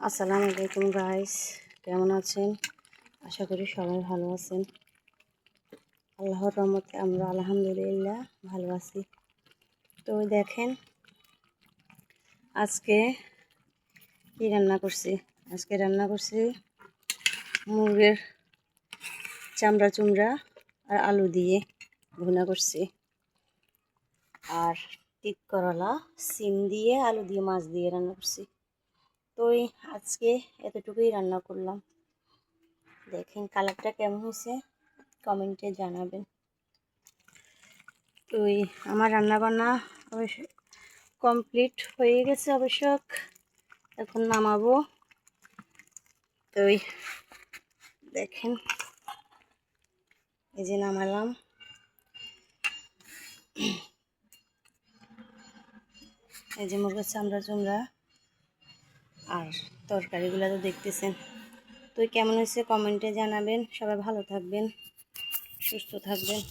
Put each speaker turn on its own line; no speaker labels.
আসসালামু আলাইকুম গাইস, কেমন আছেন? আশা করি সবাই ভালো আছেন। আল্লাহর রহমতে আমরা আলহামদুলিল্লাহ ভালো আছি। তো দেখেন আজকে কি রান্না করছি। আজকে রান্না করছি মুরগির চামড়া চুমড়া আর আলু দিয়ে ভুনা করছি, আর তিত করলা সিম দিয়ে আলু দিয়ে মাছ দিয়ে রান্না করছি। তো আজকে এতটুকুই রান্না করলাম। দেখেন কালারটা কেমন হয়েছে কমেন্টে জানাবেন। তো আমার রান্নাবান্না অবশ্য কমপ্লিট হয়ে গেছে অবশ্য, এখন নামাবো। তো দেখেন এই যে নামালাম। এই যে মুরগির চামড়া চুমড়া আর তরকারিগুলো তো দেখতেছেন। তো কেমন হয়েছে কমেন্টে জানাবেন। সবাই ভালো থাকবেন, সুস্থ থাকবেন।